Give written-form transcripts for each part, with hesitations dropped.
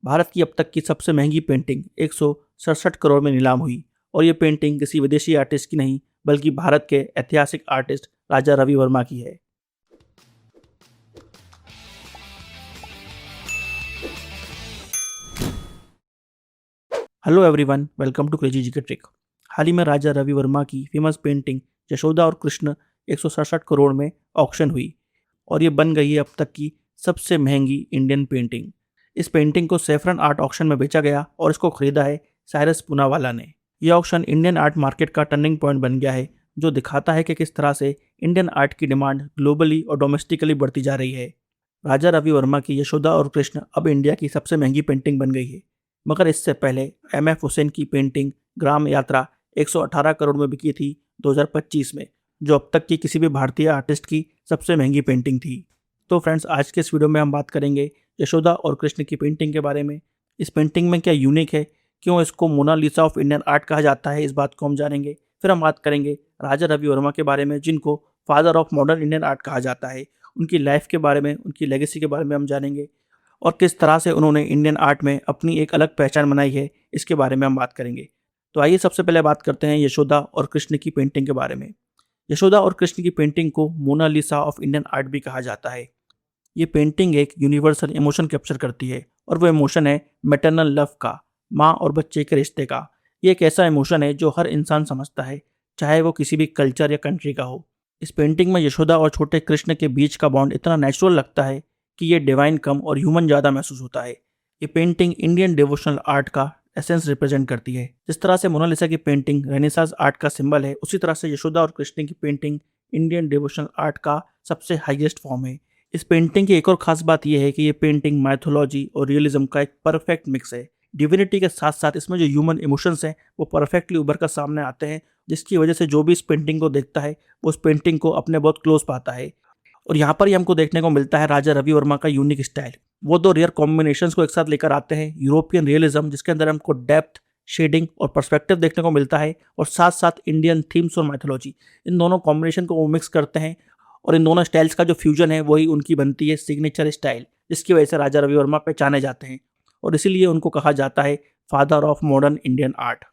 भारत की अब तक की सबसे महंगी पेंटिंग 167 करोड़ में नीलाम हुई और ये पेंटिंग किसी विदेशी आर्टिस्ट की नहीं बल्कि भारत के ऐतिहासिक आर्टिस्ट राजा रवि वर्मा की है। Hello everyone, welcome to crazy G K trick. हाल ही में राजा रवि वर्मा की फेमस पेंटिंग यशोदा और कृष्ण 167 करोड़ में ऑक्शन हुई और ये बन गई है अब तक की सबसे महंगी इंडियन पेंटिंग। इस पेंटिंग को सैफरन आर्ट ऑक्शन में बेचा गया और इसको खरीदा है साइरस पूनावाला ने। यह ऑक्शन इंडियन आर्ट मार्केट का टर्निंग पॉइंट बन गया है, जो दिखाता है कि किस तरह से इंडियन आर्ट की डिमांड ग्लोबली और डोमेस्टिकली बढ़ती जा रही है। राजा रवि वर्मा की यशोदा और कृष्ण अब इंडिया की सबसे महंगी पेंटिंग बन गई है, मगर इससे पहले एम.एफ. हुसैन की पेंटिंग ग्राम यात्रा 118 करोड़ में बिकी थी 2025 में, जो अब तक की किसी भी भारतीय आर्टिस्ट की सबसे महंगी पेंटिंग थी। तो फ्रेंड्स, आज के इस वीडियो में हम बात करेंगे यशोदा और कृष्ण की पेंटिंग के बारे में। इस पेंटिंग में क्या यूनिक है, क्यों इसको मोनालिसा ऑफ इंडियन आर्ट कहा जाता है, इस बात को हम जानेंगे। फिर हम बात करेंगे राजा रवि वर्मा के बारे में, जिनको father of modern Indian art कहा जाता है। उनकी लाइफ के बारे में, उनकी लेगेसी के बारे में हम जानेंगे और किस तरह से उन्होंने इंडियन आर्ट में अपनी एक अलग पहचान बनाई है, इसके बारे में हम बात करेंगे। तो आइए सबसे पहले बात करते हैं यशोदा और कृष्ण की पेंटिंग के बारे में। यशोदा और कृष्ण की पेंटिंग को मोनालिसा ऑफ इंडियन आर्ट भी कहा जाता है। ये पेंटिंग एक यूनिवर्सल इमोशन कैप्चर करती है और वो इमोशन है मैटरनल लव का, माँ और बच्चे के रिश्ते का। ये एक ऐसा इमोशन है जो हर इंसान समझता है, चाहे वो किसी भी कल्चर या कंट्री का हो। इस पेंटिंग में यशोदा और छोटे कृष्ण के बीच का बॉन्ड इतना नेचुरल लगता है कि ये डिवाइन कम और ह्यूमन ज़्यादा महसूस होता है। ये पेंटिंग इंडियन डिवोशनल आर्ट का एसेंस रिप्रेजेंट करती है। जिस तरह से मोनालिसा की पेंटिंग रेनेसांस आर्ट का सिंबल है, उसी तरह से यशोदा और कृष्ण की पेंटिंग इंडियन डिवोशनल आर्ट का सबसे हाईएस्ट फॉर्म है। इस पेंटिंग की एक और खास बात यह है कि ये पेंटिंग माइथोलॉजी और रियलिज्म का एक परफेक्ट मिक्स है। डिविनिटी के साथ साथ इसमें जो ह्यूमन इमोशंस हैं वो परफेक्टली उभर कर सामने आते हैं, जिसकी वजह से जो भी इस पेंटिंग को देखता है वो उस पेंटिंग को अपने बहुत क्लोज पाता है। और यहाँ पर ही हमको देखने को मिलता है राजा रवि वर्मा का यूनिक स्टाइल। वो दो रेयर कॉम्बिनेशंस को एक साथ लेकर आते हैं, यूरोपियन रियलिज्म जिसके अंदर हमको डेप्थ, शेडिंग और पर्सपेक्टिव देखने को मिलता है, और साथ साथ इंडियन थीम्स और माइथोलॉजी। इन दोनों कॉम्बिनेशन को वो मिक्स करते हैं और इन दोनों स्टाइल्स का जो फ्यूजन है वही उनकी बनती है सिग्नेचर स्टाइल, जिसकी वजह से राजा रवि वर्मा पहचाने जाते हैं और इसीलिए उनको कहा जाता है father of modern Indian art.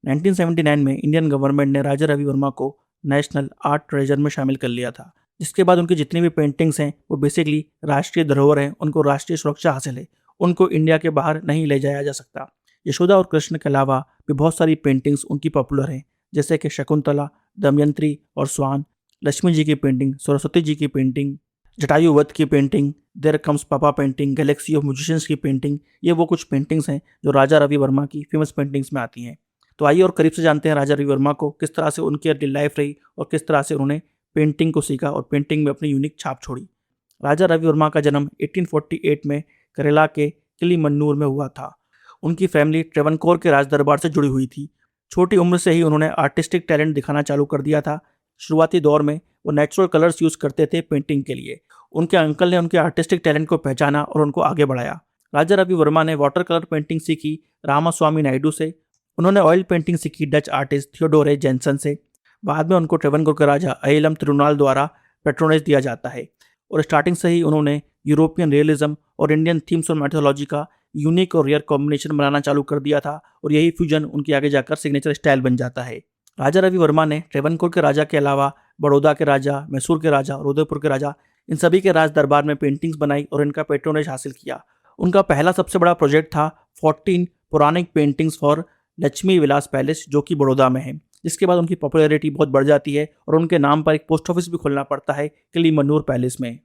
1979 में इंडियन गवर्नमेंट ने राजा रवि वर्मा को नेशनल आर्ट ट्रेजर में शामिल कर लिया था, जिसके बाद उनकी जितनी भी पेंटिंग्स हैं वो बेसिकली राष्ट्रीय धरोहर हैं, उनको राष्ट्रीय सुरक्षा हासिल है, उनको इंडिया के बाहर नहीं ले जाया जा सकता। यशोदा और कृष्ण के अलावा भी बहुत सारी पेंटिंग्स उनकी पॉपुलर हैं, जैसे कि शकुंतला, दमयंती और स्वान, लक्ष्मी जी की पेंटिंग, सरस्वती जी की पेंटिंग, जटायु वध की पेंटिंग, देयर कम्स पापा पेंटिंग, गैलेक्सी ऑफ म्यूजिशियंस की पेंटिंग। ये वो कुछ पेंटिंग्स हैं जो राजा रवि वर्मा की फेमस पेंटिंग्स में आती हैं। तो आइए और करीब से जानते हैं राजा रवि वर्मा को, किस तरह से उनकी अर्ली लाइफ रही और किस तरह से उन्होंने पेंटिंग को सीखा और पेंटिंग में अपनी यूनिक छाप छोड़ी। राजा रवि वर्मा का जन्म 1848 में केरला के किलीमन्नूर में हुआ था। उनकी फैमिली ट्रेवनकोर के राज दरबार से जुड़ी हुई थी। छोटी उम्र से ही उन्होंने आर्टिस्टिक टैलेंट दिखाना चालू कर दिया था। शुरुआती दौर में वो नेचुरल कलर्स यूज़ करते थे पेंटिंग के लिए। उनके अंकल ने उनके आर्टिस्टिक टैलेंट को पहचाना और उनको आगे बढ़ाया। राजा रवि वर्मा ने वाटर कलर पेंटिंग सीखी रामास्वामी नायडू से। उन्होंने ऑयल पेंटिंग सीखी डच आर्टिस्ट थियोडोरे जेनसन से। बाद में उनको ट्रेवनकोर के राजा अयलम तिरुनाल द्वारा पेट्रोनेज दिया जाता है और स्टार्टिंग से ही उन्होंने यूरोपियन रियलिज्म और इंडियन थीम्स और मैथोलॉजी का यूनिक और रेयर कॉम्बिनेशन बनाना चालू कर दिया था और यही फ्यूजन उनकी आगे जाकर सिग्नेचर स्टाइल बन जाता है। राजा रवि वर्मा ने ट्रेवनकोर के राजा के अलावा बड़ौदा के राजा, मैसूर के राजा और उदयपुर के राजा, इन सभी के राज दरबार में पेंटिंग्स बनाई और इनका पेट्रोनेज हासिल किया। उनका पहला सबसे बड़ा प्रोजेक्ट था 14 पौराणिक paintings for Lakshmi Vilas palace, जो कि बड़ौदा में है। जिसके बाद उनकी पॉपुलैरिटी बहुत बढ़ जाती है और उनके नाम पर एक पोस्ट ऑफिस भी खोलना पड़ता है किलीमन्नूर पैलेस में।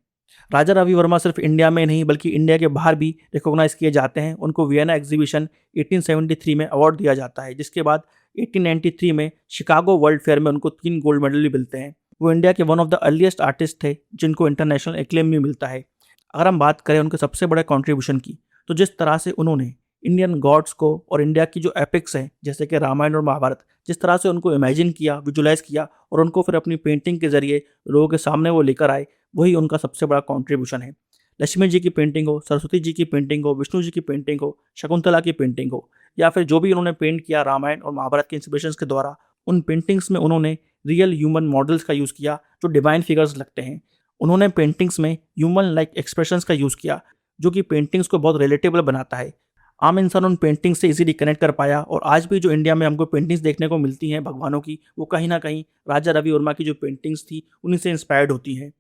राजा रवि वर्मा सिर्फ इंडिया में नहीं बल्कि इंडिया के बाहर भी रिकॉग्नाइज किए जाते हैं। उनको वियना एग्जीबिशन 1873 में अवार्ड दिया जाता है, जिसके बाद 1893 में शिकागो वर्ल्ड फेयर में उनको 3 गोल्ड मेडल भी मिलते हैं। वो इंडिया के one of the earliest artist थे जिनको इंटरनेशनल एक्लेम भी मिलता है। अगर हम बात करें उनके सबसे बड़े कॉन्ट्रीब्यूशन की, तो जिस तरह से उन्होंने इंडियन गॉड्स को और इंडिया की जो एपिक्स हैं जैसे कि रामायण और महाभारत, जिस तरह से उनको इमेजिन किया, विजुलाइज किया और उनको फिर अपनी पेंटिंग के जरिए लोगों के सामने वो लेकर आए, वही उनका सबसे बड़ा कॉन्ट्रीब्यूशन है। लक्ष्मी जी की पेंटिंग हो, सरस्वती जी की पेंटिंग हो, विष्णु जी की पेंटिंग हो, शकुंतला की पेंटिंग हो, या फिर जो भी उन्होंने पेंट किया रामायण और महाभारत के इंस्पिरेशंस के द्वारा, उन पेंटिंग्स में उन्होंने रियल ह्यूमन मॉडल्स का यूज़ किया जो डिवाइन फिगर्स लगते हैं। उन्होंने पेंटिंग्स में ह्यूमन लाइक एक्सप्रेशंस का यूज़ किया जो कि पेंटिंग्स को बहुत रिलेटेबल बनाता है। आम इंसान उन पेंटिंग्स से इजीली कनेक्ट कर पाया और आज भी जो इंडिया में हमको पेंटिंग्स देखने को मिलती हैं भगवानों की, वो कहीं ना कहीं राजा रवि वर्मा की जो पेंटिंग्स थी उन्हीं से इंस्पायर्ड होती हैं।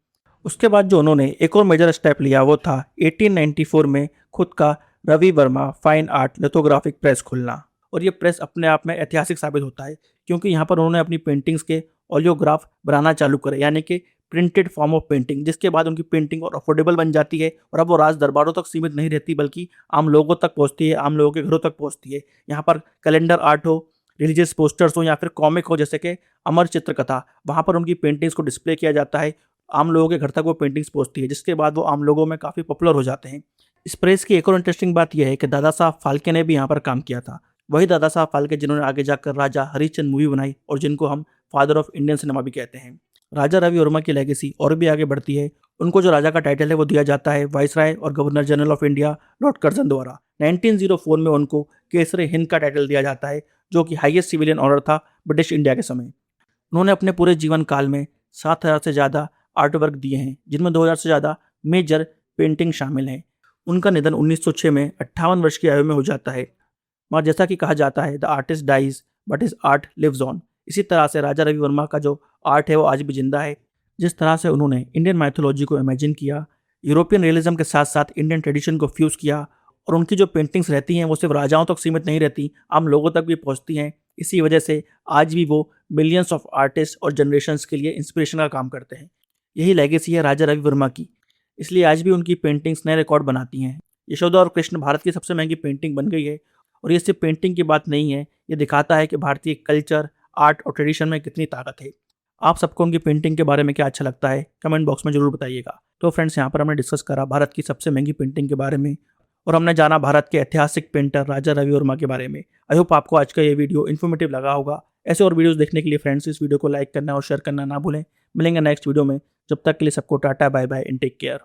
उसके बाद जो उन्होंने एक और मेजर स्टेप लिया वो था 1894 में खुद का Ravi Varma fine art lithographic press खुलना। और ये प्रेस अपने आप में ऐतिहासिक साबित होता है क्योंकि यहाँ पर उन्होंने अपनी पेंटिंग्स के ऑलियोग्राफ बनाना चालू करे, यानी कि प्रिंटेड फॉर्म ऑफ पेंटिंग, जिसके बाद उनकी पेंटिंग और अफोर्डेबल बन जाती है और अब वो राज दरबारों तक सीमित नहीं रहती बल्कि आम लोगों तक पहुँचती है, आम लोगों के घरों तक पहुँचती है। यहाँ पर कैलेंडर आर्ट हो, रिलीजियस पोस्टर्स हो या फिर कॉमिक हो जैसे कि अमर चित्रकथा, वहाँ पर उनकी पेंटिंग्स को डिस्प्ले किया जाता है। आम लोगों के घर तक वो पेंटिंग्स पहुँचती है जिसके बाद वो आम लोगों में काफ़ी पॉपुलर हो जाते हैं। इस प्रेस की एक और इंटरेस्टिंग बात यह है कि दादा साहब फाल्के ने भी यहाँ पर काम किया था। वही दादा साहब फाल्के जिन्होंने आगे जाकर राजा हरिश्चंद्र मूवी बनाई और जिनको हम फादर ऑफ इंडियन सिनेमा भी कहते हैं। राजा रवि वर्मा की लेगेसी और भी आगे बढ़ती है। उनको जो राजा का टाइटल है वो दिया जाता है वाइसराय और governor general of India Lord Curzon द्वारा। 1904 में उनको केसरे हिंद का टाइटल दिया जाता है जो कि हाईएस्ट सिविलियन ऑनर था ब्रिटिश इंडिया के समय। उन्होंने अपने पूरे जीवन काल में 7,000 से ज़्यादा आर्ट वर्क दिए हैं जिनमें 2,000 से ज़्यादा मेजर पेंटिंग शामिल हैं। उनका निधन 1906 में 58 वर्ष की आयु में हो जाता है। मगर जैसा कि कहा जाता है the artist dies but his art lives on, इसी तरह से राजा रवि वर्मा का जो आर्ट है वो आज भी जिंदा है। जिस तरह से उन्होंने इंडियन माइथोलॉजी को इमेजिन किया, यूरोपियन रियलिज्म के साथ साथ इंडियन ट्रेडिशन को फ्यूज़ किया और उनकी जो पेंटिंग्स रहती हैं वो सिर्फ राजाओं तक सीमित नहीं रहती, आम लोगों तक भी पहुंचती हैं। इसी वजह से आज भी वो मिलियंस ऑफ आर्टिस्ट और जनरेशन्स के लिए इंस्पिरेशन का काम करते हैं। यही लेगेसी है राजा रवि वर्मा की, इसलिए आज भी उनकी पेंटिंग्स नए रिकॉर्ड बनाती हैं। यशोदा और कृष्ण भारत की सबसे महंगी पेंटिंग बन गई है और ये सिर्फ पेंटिंग की बात नहीं है, ये दिखाता है कि भारतीय कल्चर, आर्ट और ट्रेडिशन में कितनी ताकत है। आप सबको उनकी पेंटिंग के बारे में क्या अच्छा लगता है कमेंट बॉक्स में जरूर बताइएगा। तो फ्रेंड्स, यहाँ पर हमने डिस्कस करा भारत की सबसे महंगी पेंटिंग के बारे में और हमने जाना भारत के ऐतिहासिक पेंटर राजा रवि वर्मा के बारे में। आई होप आपको आज का ये वीडियो इन्फॉर्मेटिव लगा होगा। ऐसे और वीडियोस देखने के लिए फ्रेंड्स इस वीडियो को लाइक करना और शेयर करना ना भूलें। मिलेंगे नेक्स्ट वीडियो में, जब तक के लिए सबको tata bye bye and take care.